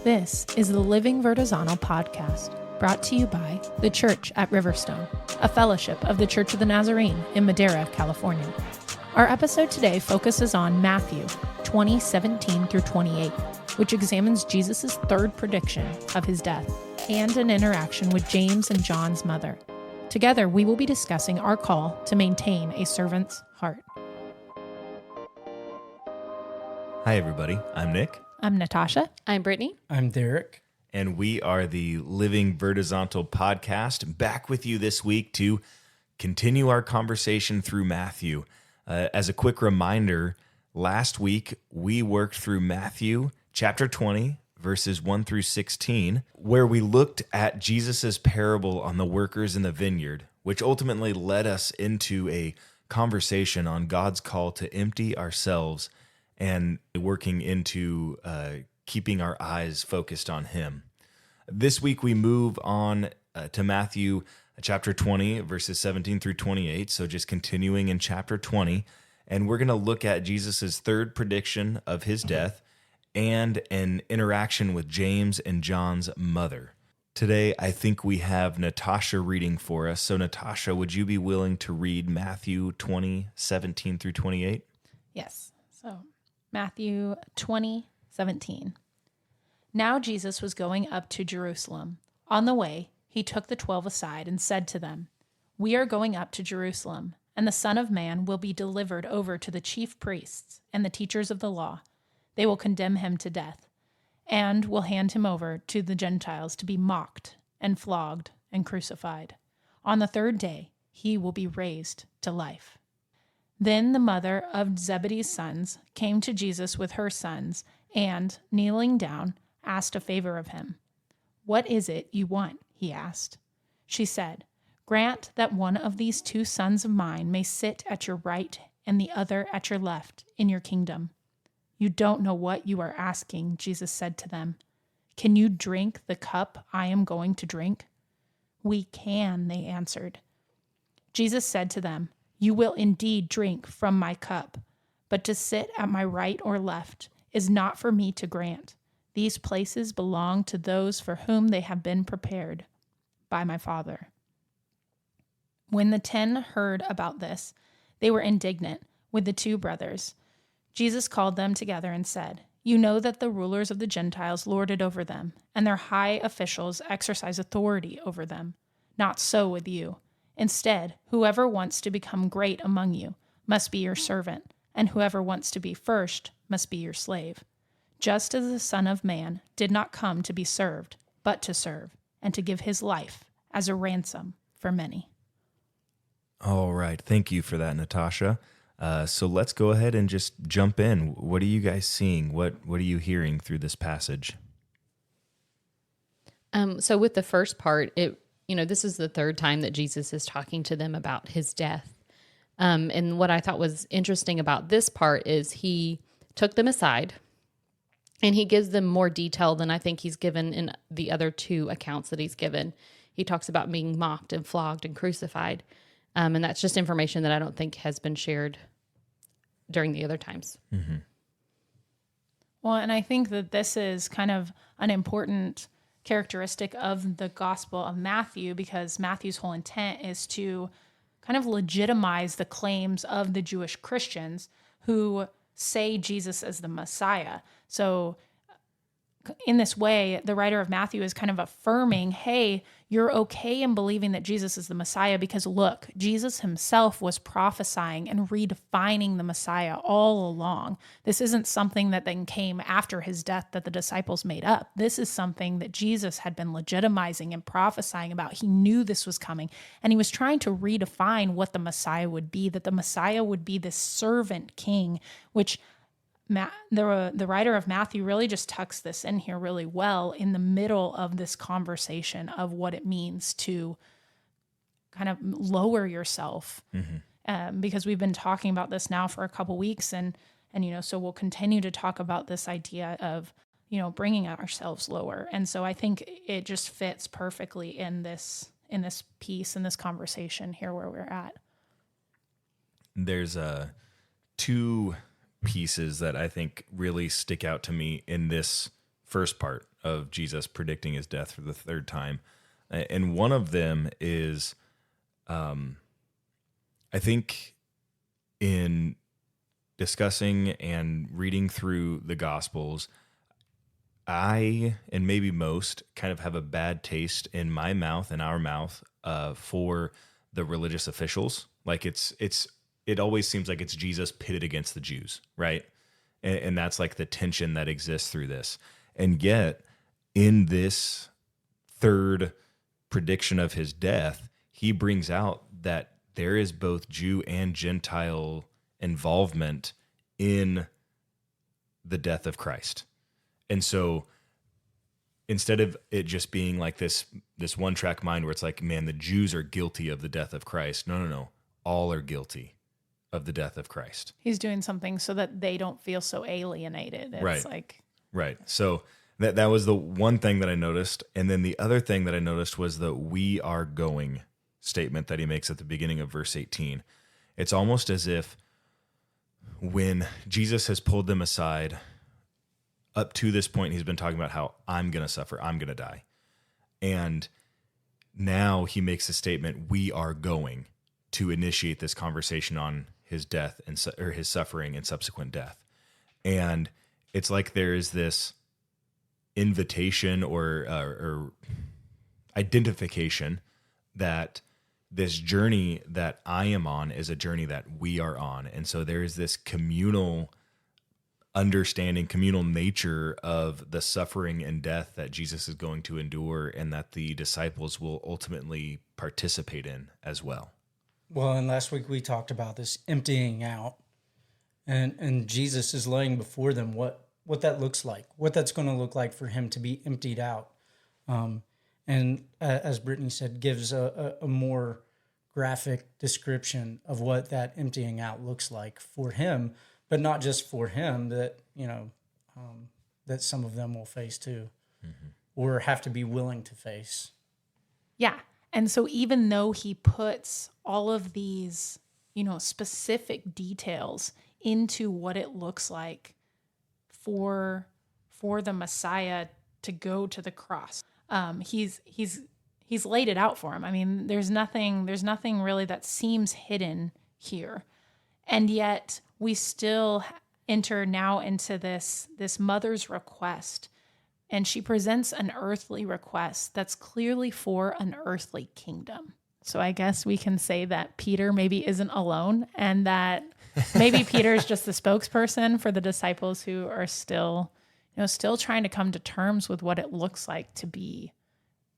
This is the Living Vertizontal podcast, brought to you by The Church at Riverstone, a fellowship of the Church of the Nazarene in Madera, California. Our episode today focuses on Matthew 20:17 through 28, which examines Jesus' third prediction of his death and an interaction with James and John's mother. Together, we will be discussing our call to maintain a servant's heart. Hi, everybody. I'm Nick. I'm Natasha. I'm Brittany. I'm Derek. And we are the Living Vertizontal podcast, back with you this week to continue our conversation through Matthew. As a quick reminder, last week we worked through Matthew chapter 20, verses 1 through 16, where we looked at Jesus' parable on the workers in the vineyard, which ultimately led us into a conversation on God's call to empty ourselves and working into keeping our eyes focused on him. This week we move on to Matthew chapter 20, verses 17 through 28, so just continuing in chapter 20, and we're going to look at Jesus' third prediction of his death and an interaction with James and John's mother. Today, I think we have Natasha reading for us. So Natasha, would you be willing to read Matthew 20, 17 through 28? Yes. So Matthew 20:17. Now Jesus was going up to Jerusalem. On the way, he took the 12 aside and said to them, "We are going up to Jerusalem, and the Son of Man will be delivered over to the chief priests and the teachers of the law. They will condemn him to death, and will hand him over to the Gentiles to be mocked and flogged and crucified. On the third day, he will be raised to life." Then the mother of Zebedee's sons came to Jesus with her sons, and, kneeling down, asked a favor of him. "What is it you want?" he asked. She said, "Grant that one of these two sons of mine may sit at your right and the other at your left in your kingdom." "You don't know what you are asking," Jesus said to them. "Can you drink the cup I am going to drink?" "We can," they answered. Jesus said to them, "You will indeed drink from my cup, but to sit at my right or left is not for me to grant. These places belong to those for whom they have been prepared by my Father." When the 10 heard about this, they were indignant with the two brothers. Jesus called them together and said, "You know that the rulers of the Gentiles lord it over them, and their high officials exercise authority over them. Not so with you. Instead, whoever wants to become great among you must be your servant, and whoever wants to be first must be your slave. Just as the Son of Man did not come to be served, but to serve, and to give his life as a ransom for many." All right. Thank you for that, Natasha. So let's go ahead and just jump in. What are you guys seeing? What are you hearing through this passage? So with the first part, this is the third time that Jesus is talking to them about his death. And what I thought was interesting about this part is he took them aside and he gives them more detail than I think he's given in the other two accounts that he's given. He talks about being mocked and flogged and crucified. And that's just information that I don't think has been shared during the other times. Mm-hmm. Well, and I think that this is kind of an important characteristic of the Gospel of Matthew, because Matthew's whole intent is to kind of legitimize the claims of the Jewish Christians who say Jesus as the Messiah. So in this way, the writer of Matthew is kind of affirming, hey, you're okay in believing that Jesus is the Messiah because look, Jesus himself was prophesying and redefining the Messiah all along. This isn't something that then came after his death that the disciples made up. This is something that Jesus had been legitimizing and prophesying about. He knew this was coming, and he was trying to redefine what the Messiah would be, that the Messiah would be this servant king, which the writer of Matthew really just tucks this in here really well in the middle of this conversation of what it means to kind of lower yourself. Mm-hmm. Because we've been talking about this now for a couple weeks, and so we'll continue to talk about this idea of, bringing ourselves lower. And so I think it just fits perfectly in this piece, in this conversation here where we're at. There's two pieces that I think really stick out to me in this first part of Jesus predicting his death for the third time. And one of them is, I think in discussing and reading through the Gospels, I, and maybe most, kind of have a bad taste in my mouth and our mouth for the religious officials. Like it always seems like it's Jesus pitted against the Jews, right? And that's like the tension that exists through this. And yet, in this third prediction of his death, he brings out that there is both Jew and Gentile involvement in the death of Christ. And so instead of it just being like this one track mind where it's like, man, the Jews are guilty of the death of Christ. No. All are guilty of the death of Christ. He's doing something so that they don't feel so alienated. It's Right. So that was the one thing that I noticed. And then the other thing that I noticed was the "we are going" statement that he makes at the beginning of verse 18. It's almost as if when Jesus has pulled them aside, up to this point, he's been talking about how I'm going to suffer, I'm going to die. And now he makes a statement, we are going to initiate this conversation on his death or his suffering and subsequent death. And it's like there is this invitation or identification that this journey that I am on is a journey that we are on. And so there is this communal understanding, communal nature of the suffering and death that Jesus is going to endure and that the disciples will ultimately participate in as well. Well, and last week we talked about this emptying out, and Jesus is laying before them what that looks like, what that's going to look like for him to be emptied out. And as Brittany said, gives a more graphic description of what that emptying out looks like for him, but not just for him, that, that some of them will face too, or have to be willing to face. Yeah. And so even though he puts all of these, specific details into what it looks like for the Messiah to go to the cross, he's laid it out for him. I mean, there's nothing really that seems hidden here. And yet we still enter now into this mother's request. And she presents an earthly request that's clearly for an earthly kingdom. So I guess we can say that Peter maybe isn't alone, and that maybe Peter is just the spokesperson for the disciples who are still trying to come to terms with what it looks like to be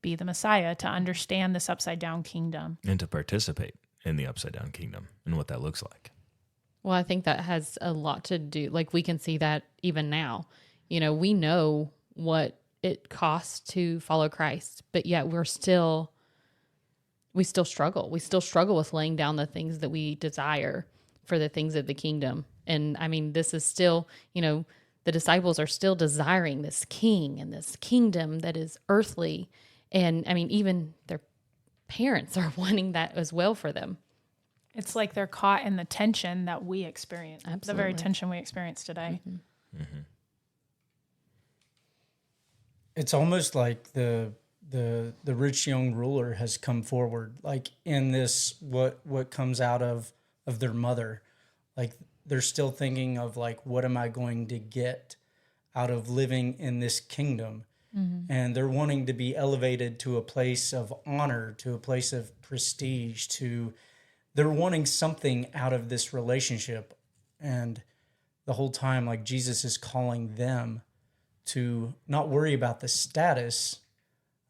the Messiah, to understand this upside down kingdom. And to participate in the upside down kingdom and what that looks like. Well, I think that has a lot to do. Like, we can see that even now. We know what it costs to follow Christ, but yet we still struggle. We still struggle with laying down the things that we desire for the things of the kingdom. And I mean, this is still, the disciples are still desiring this king and this kingdom that is earthly. And I mean, even their parents are wanting that as well for them. It's like they're caught in the tension that we experience, Absolutely. the very tension we experience today. Mm-hmm. Mm-hmm. It's almost like the rich young ruler has come forward, like in this, what comes out of their mother. Like, they're still thinking of, like, what am I going to get out of living in this kingdom? Mm-hmm. And they're wanting to be elevated to a place of honor, to a place of prestige, they're wanting something out of this relationship. And the whole time, like, Jesus is calling them to not worry about the status,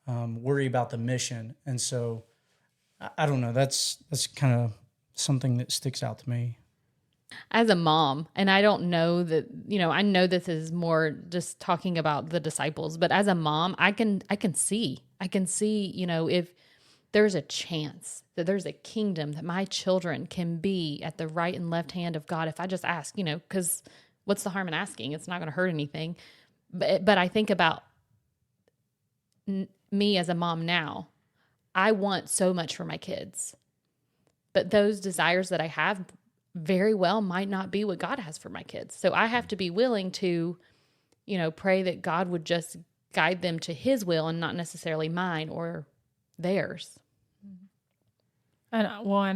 worry about the mission. And so, I don't know, that's kind of something that sticks out to me. As a mom, and I don't know that, I know this is more just talking about the disciples, but as a mom, I can see, if there's a chance that there's a kingdom that my children can be at the right and left hand of God, if I just ask, because what's the harm in asking? It's not going to hurt anything. But I think about me as a mom now. I want so much for my kids, but those desires that I have very well might not be what God has for my kids. So I have to be willing to, pray that God would just guide them to his will and not necessarily mine or theirs. And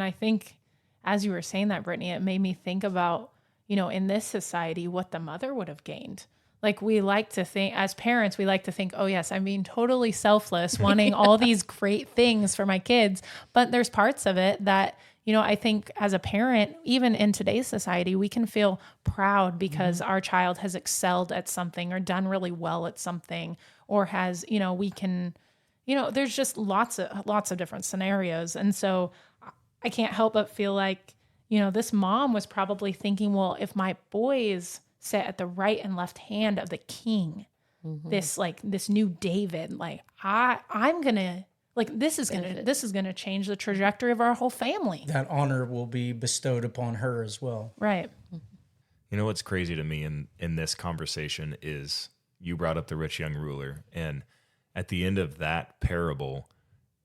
I think as you were saying that, Brittany, it made me think about, in this society, what the mother would have gained. Like, we like to think, as parents, we like to think, oh yes, I'm being totally selfless, wanting all these great things for my kids. But there's parts of it that, I think as a parent, even in today's society, we can feel proud because our child has excelled at something or done really well at something, or has, we can, there's just lots of different scenarios. And so I can't help but feel like, this mom was probably thinking, well, if my boys sit at the right and left hand of the king, this new David, I'm gonna, this is gonna change the trajectory of our whole family. That honor will be bestowed upon her as well. Right. You know what's crazy to me in this conversation is you brought up the rich young ruler, and at the end of that parable,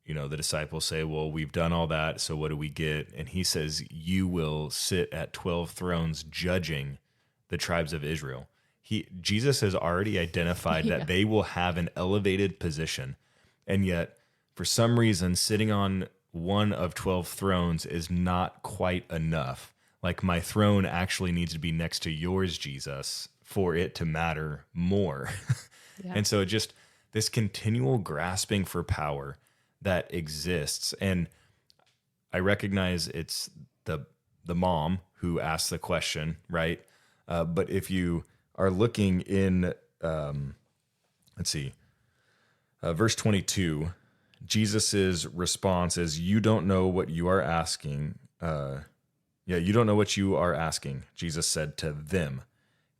the disciples say, well, we've done all that, so what do we get? And he says, you will sit at 12 thrones judging the tribes of Israel. Jesus has already identified that they will have an elevated position, and yet for some reason sitting on one of 12 thrones is not quite enough. Like, my throne actually needs to be next to yours, Jesus, for it to matter more. Yeah. And so just this continual grasping for power that exists. And I recognize it's the mom who asked the question, right? But if you are looking in, verse 22, Jesus's response is, you don't know what you are asking. You don't know what you are asking. Jesus said to them,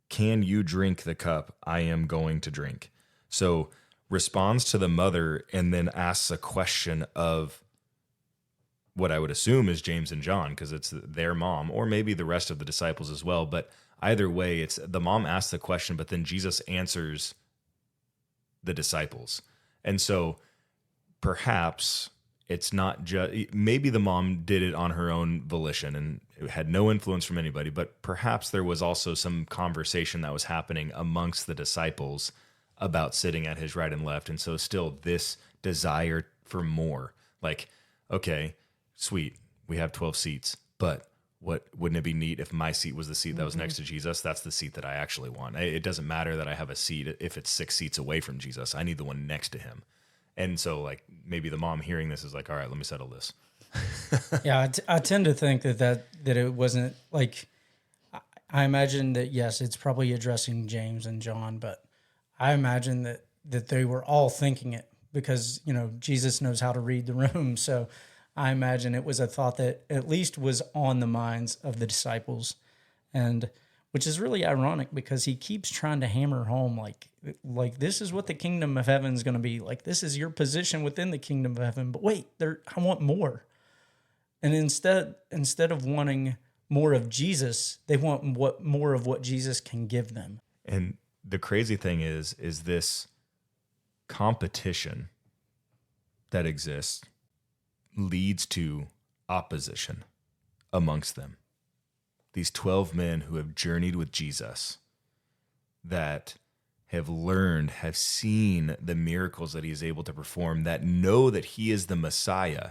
can you drink the cup I am going to drink? So responds to the mother and then asks a question of what I would assume is James and John, because it's their mom, or maybe the rest of the disciples as well. But either way, it's the mom asks the question, but then Jesus answers the disciples. And so perhaps it's not just, maybe the mom did it on her own volition and it had no influence from anybody, but perhaps there was also some conversation that was happening amongst the disciples about sitting at his right and left. And so still this desire for more, like, okay, sweet, we have 12 seats, but wouldn't it be neat if my seat was the seat that was next to Jesus? That's the seat that I actually want. It doesn't matter that I have a seat if it's 6 seats away from Jesus. I need the one next to him. And so, like, maybe the mom hearing this is like, all right, let me settle this. Yeah, I tend to think that it wasn't like, I imagine that, yes, it's probably addressing James and John, but I imagine that they were all thinking it because, Jesus knows how to read the room. So I imagine it was a thought that at least was on the minds of the disciples, and which is really ironic because he keeps trying to hammer home like this is what the kingdom of heaven is going to be. Like, this is your position within the kingdom of heaven. But wait, I want more. And instead of wanting more of Jesus, they want more of what Jesus can give them. And the crazy thing is this competition that exists leads to opposition amongst them. These 12 men who have journeyed with Jesus, that have learned, have seen the miracles that he is able to perform, that know that he is the Messiah,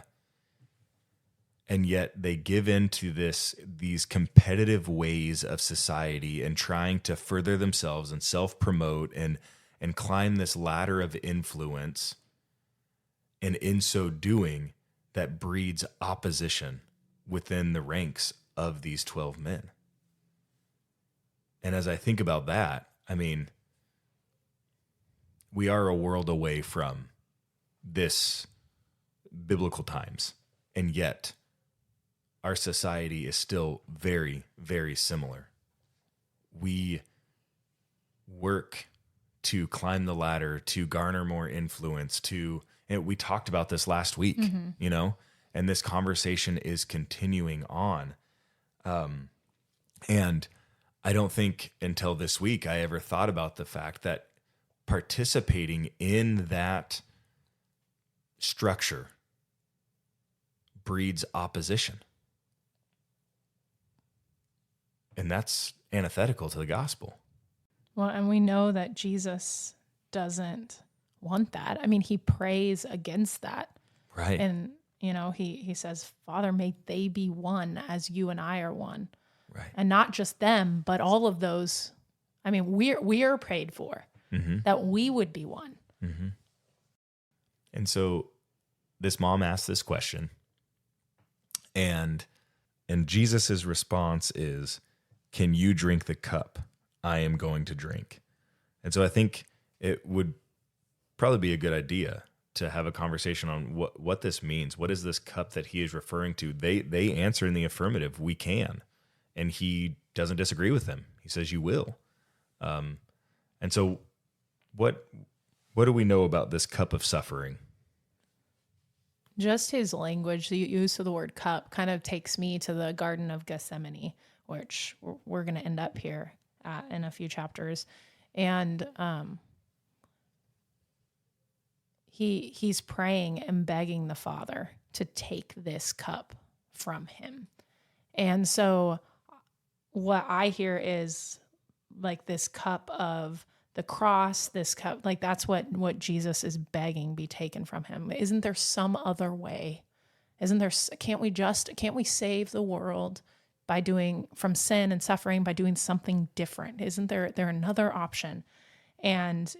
and yet they give in to these competitive ways of society and trying to further themselves and self-promote and climb this ladder of influence. And in so doing, that breeds opposition within the ranks of these 12 men. And as I think about that, I mean, we are a world away from this biblical times, and yet our society is still very, very similar. We work to climb the ladder, to garner more influence, and we talked about this last week, and this conversation is continuing on. And I don't think until this week I ever thought about the fact that participating in that structure breeds opposition. And that's antithetical to the gospel. Well, and we know that Jesus doesn't want that. I mean, he prays against that. Right. And, he says, Father, may they be one as you and I are one. Right. And not just them, but all of those. I mean, we are prayed for that we would be one. And so this mom asked this question, and Jesus's response is, "Can you drink the cup I am going to drink?" And so I think it would probably be a good idea to have a conversation on what this means. What is this cup that he is referring to? They answer in the affirmative, we can. And he doesn't disagree with them. He says, you will. And so what do we know about this cup of suffering? Just his language, the use of the word cup, kind of takes me to the Garden of Gethsemane, which we're going to end up here in a few chapters. And he's praying and begging the Father to take this cup from him. And so what I hear is like this cup of the cross, this cup, like that's what Jesus is begging be taken from him. Isn't there some other way? Can't we save the world by doing from sin and suffering by doing something different? Isn't there another option? And,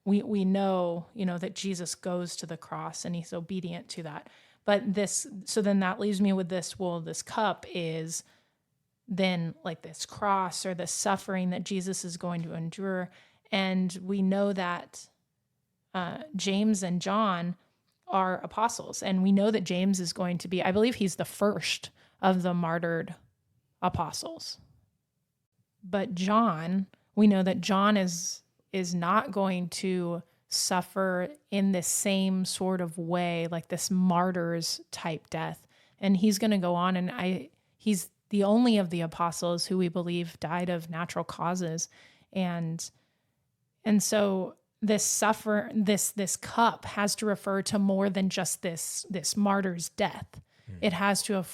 we know, that Jesus goes to the cross and he's obedient to that. But so then that leaves me with this, well, this cup is then like this cross or the suffering that Jesus is going to endure. And we know that James and John are apostles. And we know that James is going to be, I believe he's the first of the martyred apostles. But John, we know that John is not going to suffer in the same sort of way, like this martyrs type death. And he's going to go on, and he's the only of the apostles who we believe died of natural causes. And so this cup has to refer to more than just this martyr's death. It has to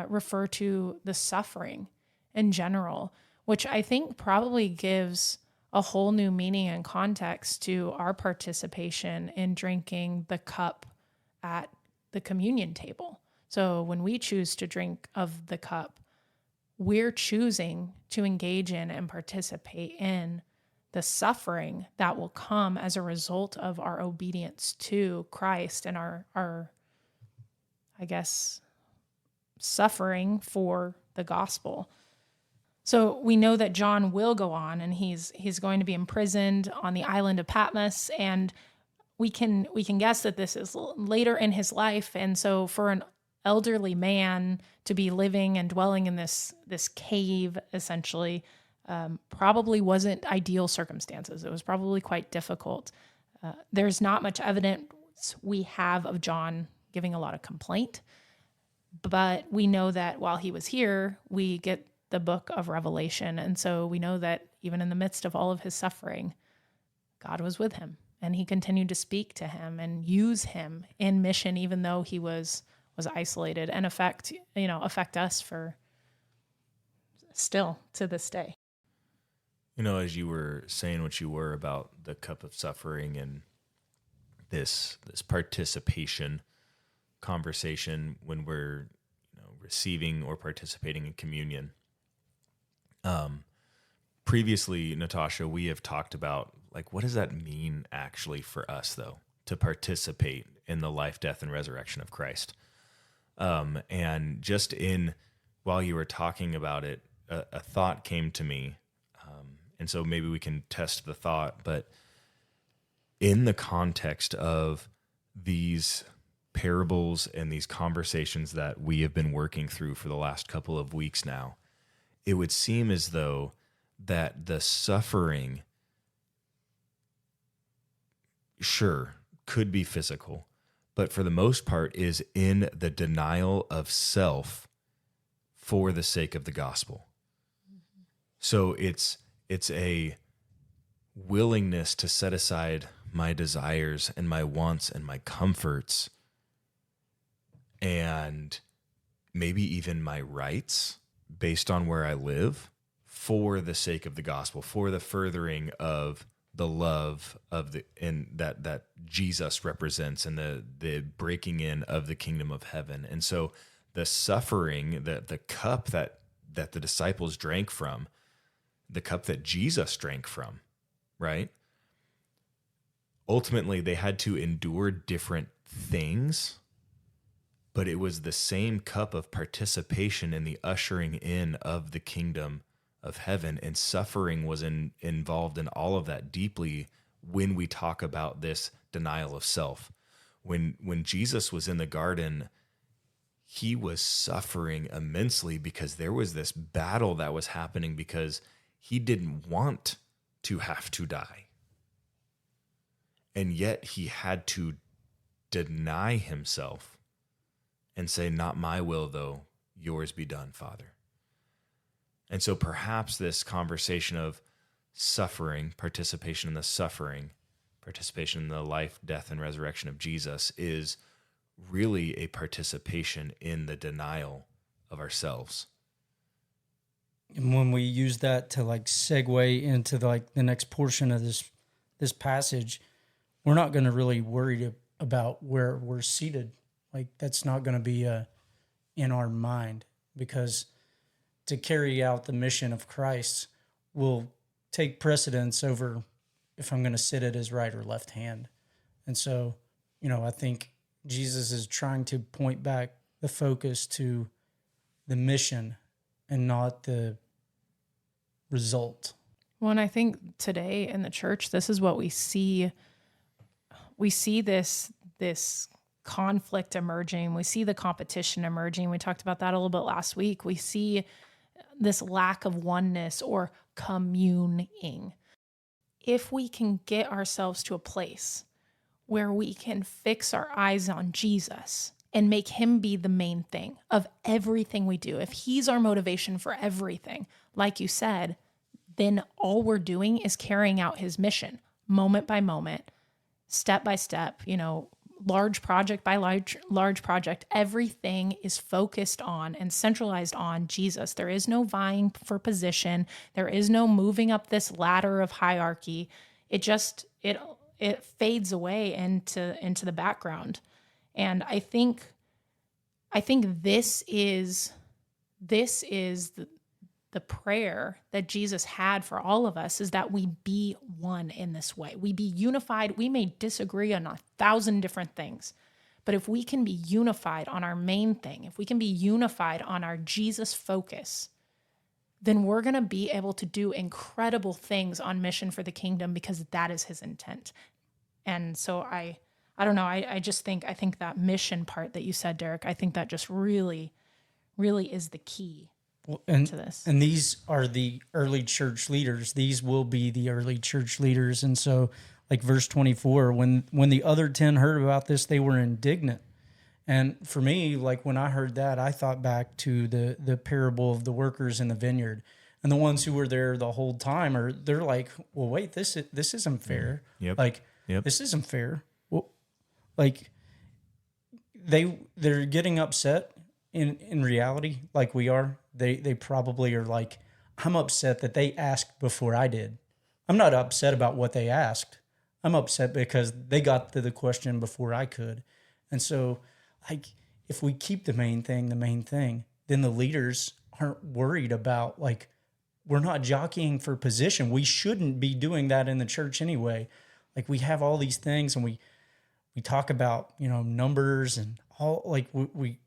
refer to the suffering in general, which I think probably gives a whole new meaning and context to our participation in drinking the cup at the communion table. So when we choose to drink of the cup, we're choosing to engage in and participate in the suffering that will come as a result of our obedience to Christ and our I guess, suffering for the gospel. So we know that John will go on, and he's going to be imprisoned on the island of Patmos, and we can guess that this is later in his life. And so for an elderly man to be living and dwelling in this cave, essentially, probably wasn't ideal circumstances. It was probably quite difficult. There's not much evidence we have of John giving a lot of complaint, but we know that while he was here, we get the book of Revelation. And so we know that even in the midst of all of his suffering, God was with him, and he continued to speak to him and use him in mission, even though he was isolated, and affect us for still to this day. As you were saying what you were about the cup of suffering and this participation conversation when we're receiving or participating in communion. Previously, Natasha, we have talked about what does that mean actually for us, though, to participate in the life, death, and resurrection of Christ. And just while you were talking about it, a thought came to me. And so maybe we can test the thought, but in the context of these parables and these conversations that we have been working through for the last couple of weeks now, it would seem as though that the suffering, sure, could be physical, but for the most part is in the denial of self for the sake of the gospel. Mm-hmm. So it's a willingness to set aside my desires and my wants and my comforts and maybe even my rights based on where I live for the sake of the gospel, for the furthering of the love of the and that Jesus represents, and the breaking in of the kingdom of heaven. And so the suffering, the cup that the disciples drank from, the cup that Jesus drank from, right? Ultimately, they had to endure different things, but it was the same cup of participation in the ushering in of the kingdom of heaven, and suffering was involved in all of that deeply when we talk about this denial of self. When Jesus was in the garden, he was suffering immensely because there was this battle that was happening because he didn't want to have to die. And yet he had to deny himself and say, not my will, though, yours be done, Father. And so perhaps this conversation of suffering, participation in the suffering, participation in the life, death, and resurrection of Jesus is really a participation in the denial of ourselves. And when we use that to like segue into the next portion of this passage, we're not going to really worry about where we're seated. Like that's not going to be in our mind, because to carry out the mission of Christ will take precedence over if I'm going to sit at his right or left hand. And so, I think Jesus is trying to point back the focus to the mission and not the result. Well, and I think today in the church, this is what we see. We see this conflict emerging. We see the competition emerging. We talked about that a little bit last week. We see this lack of oneness or communing. If we can get ourselves to a place where we can fix our eyes on Jesus and make him be the main thing of everything we do, if he's our motivation for everything, like you said, then all we're doing is carrying out his mission moment by moment, step by step, large project by large project. Everything is focused on and centralized on Jesus. There is no vying for position. There is no moving up this ladder of hierarchy. It fades away into the background. And I think this is the prayer that Jesus had for all of us, is that we be one in this way. We be unified. We may disagree on 1,000 different things, but if we can be unified on our main thing, if we can be unified on our Jesus focus, then we're going to be able to do incredible things on mission for the kingdom, because that is his intent. And so I don't know. I think that mission part that you said, Derek, I think that just really, really is the key. To this. And these are the early church leaders. These will be the early church leaders. And so, like verse 24, when the other 10 heard about this, they were indignant. And for me, like when I heard that, I thought back to the parable of the workers in the vineyard. And the ones who were there the whole time they're like, well, wait, this isn't fair. Yep. This isn't fair. Well, like they're getting upset in reality, like we are. They probably are like, I'm upset that they asked before I did. I'm not upset about what they asked. I'm upset because they got to the question before I could. And so, like, if we keep the main thing, then the leaders aren't worried about, like, we're not jockeying for position. We shouldn't be doing that in the church anyway. Like, we have all these things and we talk about, numbers and all, like, we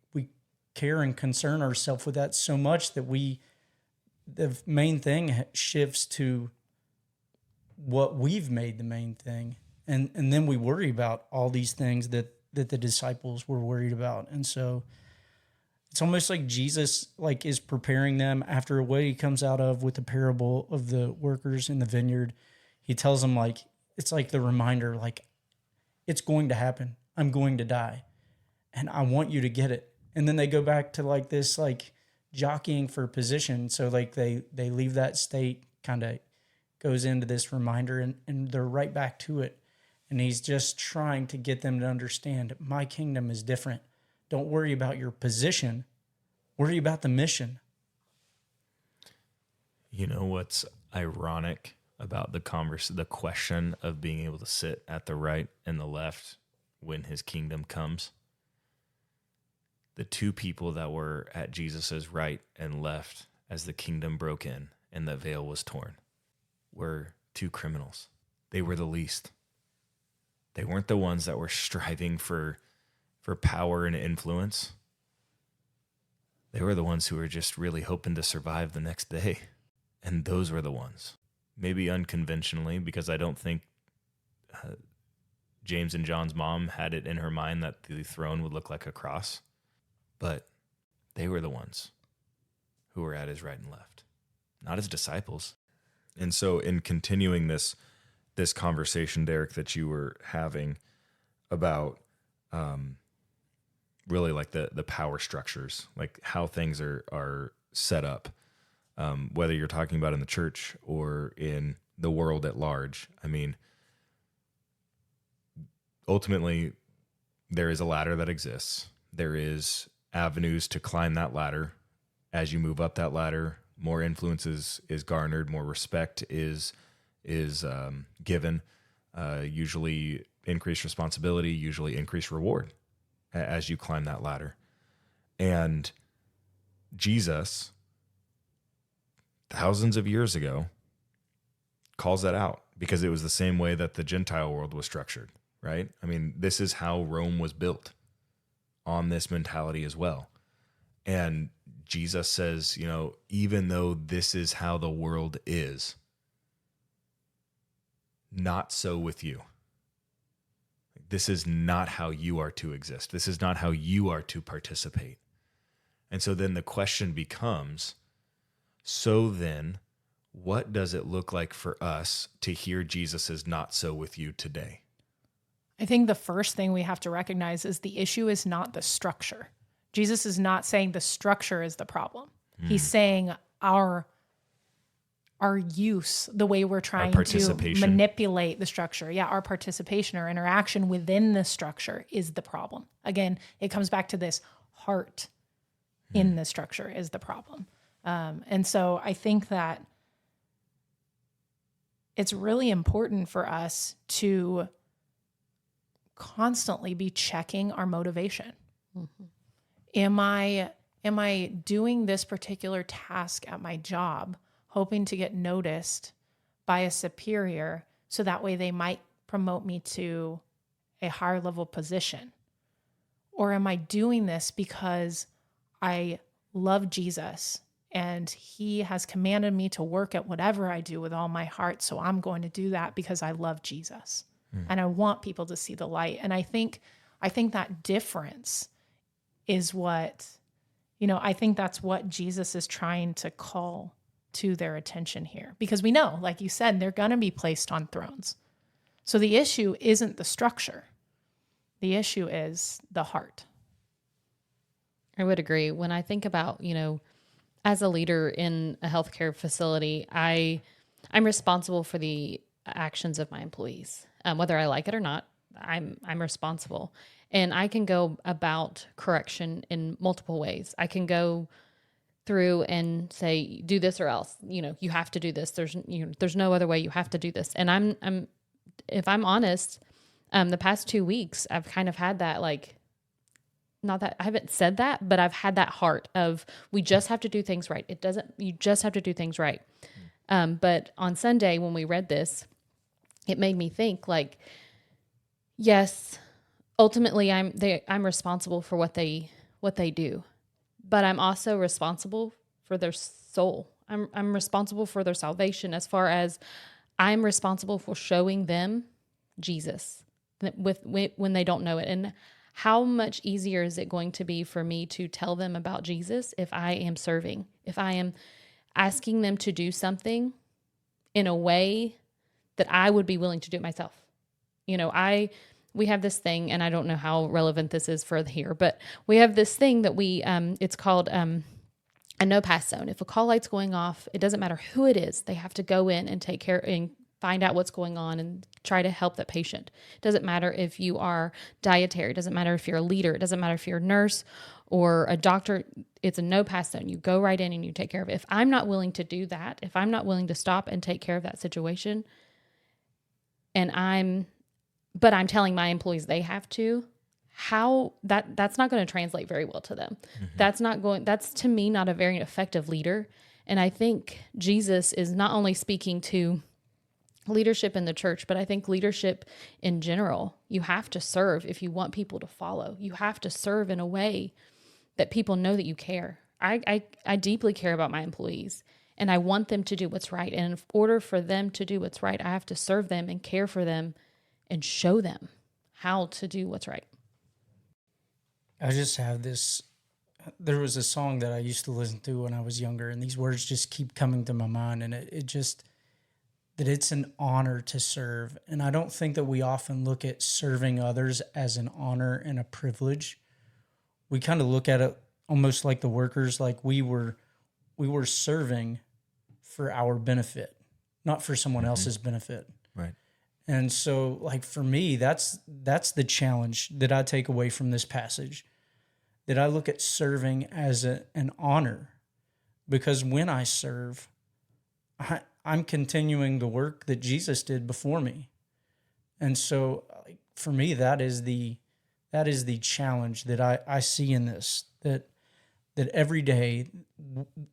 care and concern ourselves with that so much that the main thing shifts to what we've made the main thing. And then we worry about all these things that the disciples were worried about. And so it's almost like Jesus is preparing them after what he comes out of with the parable of the workers in the vineyard. He tells them it's like the reminder, it's going to happen. I'm going to die and I want you to get it. And then they go back to this jockeying for position. So they leave that state, kind of goes into this reminder, and they're right back to it. And he's just trying to get them to understand, my kingdom is different. Don't worry about your position. Worry about the mission. You know what's ironic about the question of being able to sit at the right and the left when his kingdom comes? The two people that were at Jesus's right and left as the kingdom broke in and the veil was torn were two criminals. They were the least. They weren't the ones that were striving for power and influence. They were the ones who were just really hoping to survive the next day. And those were the ones, maybe unconventionally, because I don't think James and John's mom had it in her mind that the throne would look like a cross. But they were the ones who were at his right and left, not his disciples. And so in continuing this conversation, Derek, that you were having about really like the power structures, like how things are set up, whether you're talking about in the church or in the world at large. I mean, ultimately, there is a ladder that exists. There is avenues to climb that ladder. As you move up that ladder, more influence is garnered, more respect is given, usually increased responsibility, usually increased reward as you climb that ladder. And Jesus, thousands of years ago, calls that out because it was the same way that the Gentile world was structured, right? I mean, this is how Rome was built, on this mentality as well. And Jesus says, you know, even though this is how the world is, not so with you. This is not how you are to exist. This is not how you are to participate. And so then the question becomes, so then, what does it look like for us to hear Jesus is not so with you today? I think the first thing we have to recognize is the issue is not the structure. Jesus is not saying the structure is the problem. He's saying our use, the way we're trying to manipulate the structure. Yeah, our participation or interaction within the structure is the problem. Again, it comes back to this heart in the structure is the problem. And so I think that it's really important for us to constantly be checking our motivation. Mm-hmm. Am I doing this particular task at my job hoping to get noticed by a superior so that way they might promote me to a higher level position? Or am I doing this because I love Jesus and he has commanded me to work at whatever I do with all my heart, so I'm going to do that because I love Jesus and I want people to see the light. And I think that difference is what, I think that's what Jesus is trying to call to their attention here. Because we know, like you said, they're going to be placed on thrones. So the issue isn't the structure. The issue is the heart. I would agree. When I think about, as a leader in a healthcare facility, I'm responsible for the actions of my employees. Whether I like it or not, I'm responsible. And I can go about correction in multiple ways. I can go through and say, do this or else, you have to do this. There's no other way. You have to do this. And if I'm honest, the past 2 weeks, I've kind of had that, not that I haven't said that, but I've had that heart of, we just have to do things right. You just have to do things right. But on Sunday, when we read this, it made me think yes, ultimately I'm responsible for what they do, but I'm also responsible for their soul. I'm responsible for their salvation, as far as I'm responsible for showing them Jesus when they don't know it. And how much easier is it going to be for me to tell them about Jesus if I am serving, if I am asking them to do something in a way that I would be willing to do it myself? We have this thing, and I don't know how relevant this is for here, but we have this thing that it's called a no pass zone. If a call light's going off, it doesn't matter who it is, they have to go in and take care and find out what's going on and try to help that patient. It doesn't matter if you are dietary. It doesn't matter if you're a leader. It doesn't matter if you're a nurse or a doctor. It's a no-pass zone. You go right in and you take care of it. If I'm not willing to do that, if I'm not willing to stop and take care of that situation, but I'm telling my employees they have to, that's not going to translate very well to them. That's to me not a very effective leader. And I think Jesus is not only speaking to leadership in the church, but I think leadership in general. You have to serve if you want people to follow. You have to serve in a way that people know that you care. I deeply care about my employees, and I want them to do what's right. And in order for them to do what's right, I have to serve them and care for them and show them how to do what's right. I just have there was a song that I used to listen to when I was younger, and these words just keep coming to my mind, and it just, that it's an honor to serve. And I don't think that we often look at serving others as an honor and a privilege. We kind of look at it almost like the workers, like we were serving for our benefit, not for someone else's benefit. Right. And so, like, for me, that's the challenge that I take away from this passage, that I look at serving as an honor, because when I serve, I'm continuing the work that Jesus did before me. And so, for me, that is the challenge that I see in this, that every day,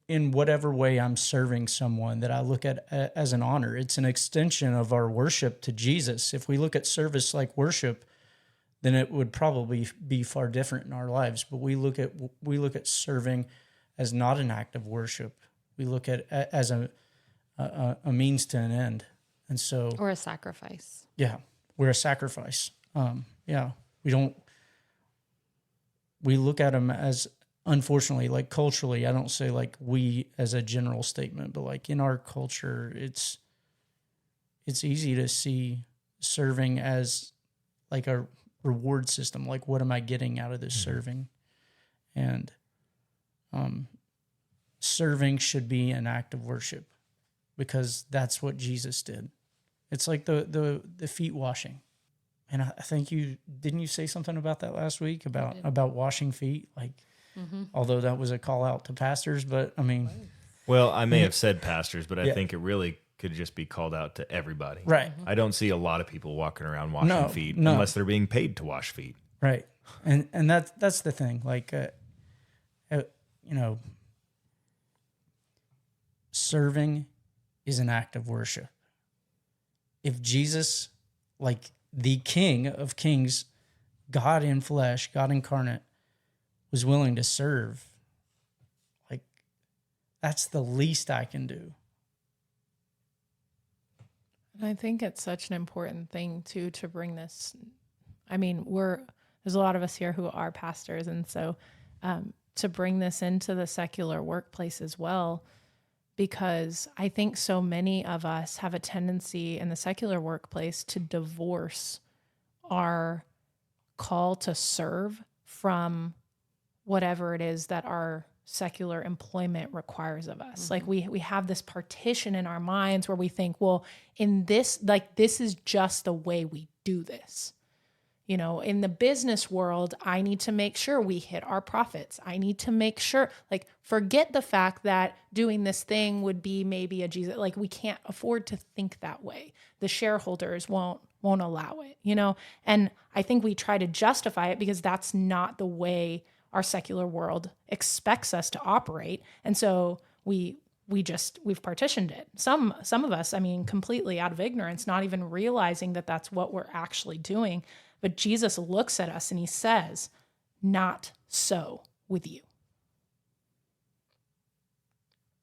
in whatever way I'm serving someone, that I look at as an honor. It's an extension of our worship to Jesus. If we look at service like worship, then it would probably be far different in our lives. But we look at serving as not an act of worship. We look at as a means to an end. And so, Or a sacrifice. yeah, we're a sacrifice. We look at them as, unfortunately, like culturally, I don't say like we as a general statement, but like in our culture, it's easy to see serving as like a reward system. Like, what am I getting out of this serving? And serving should be an act of worship, because that's what Jesus did. It's like the feet washing. And I think didn't you say something about that last week about washing feet? Like, although that was a call out to pastors, but I mean, well, I may have said pastors, but I think it really could just be called out to everybody. right. I don't see a lot of people walking around washing feet no. unless they're being paid to wash feet. Right. And that's the thing. Like, serving is an act of worship. If Jesus, like the King of Kings, God in flesh, God incarnate, was willing to serve, like, that's the least I can do. And I think it's such an important thing too to bring this. I mean, there's a lot of us here who are pastors, and so to bring this into the secular workplace as well, because I think so many of us have a tendency in the secular workplace to divorce our call to serve from whatever it is that our secular employment requires of us. Like we have this partition in our minds where we think, well, in this, like, this is just the way we do this. You know, in the business world, I need to make sure we hit our profits. I need to make sure, like, forget the fact that doing this thing would be maybe a Jesus. Like, we can't afford to think that way. The shareholders won't allow it, you know? And I think we try to justify it because that's not the way our secular world expects us to operate. And so we've partitioned it. Some of us, I mean, completely out of ignorance, not even realizing that that's what we're actually doing. But Jesus looks at us and he says, not so with you.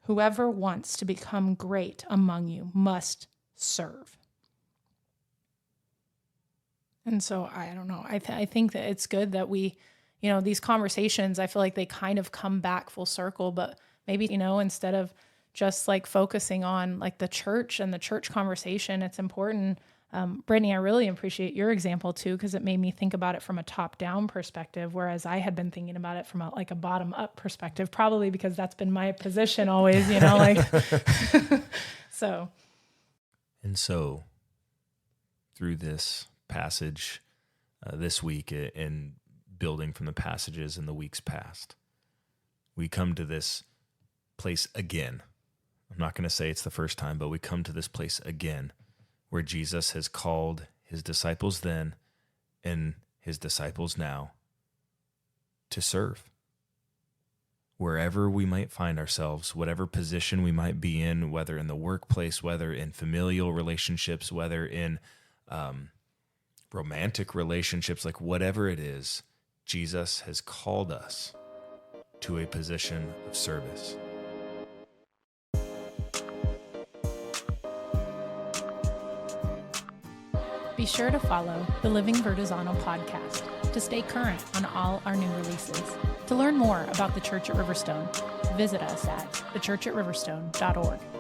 Whoever wants to become great among you must serve. And so I don't know. I think that it's good that we, you know, these conversations, I feel like they kind of come back full circle, but maybe, you know, instead of just like focusing on like the church and the church conversation, it's important. Brittany, I really appreciate your example too, because it made me think about it from a top-down perspective, whereas I had been thinking about it from a bottom-up perspective, probably because that's been my position always, you know, like, so. And so, through this passage this week and building from the passages in the weeks past, we come to this place again. I'm not going to say it's the first time, but we come to this place again where Jesus has called his disciples then and his disciples now to serve. Wherever we might find ourselves, whatever position we might be in, whether in the workplace, whether in familial relationships, whether in romantic relationships, like whatever it is, Jesus has called us to a position of service. Be sure to follow the Living Vertizontal podcast to stay current on all our new releases. To learn more about the Church at Riverstone, visit us at thechurchatriverstone.org.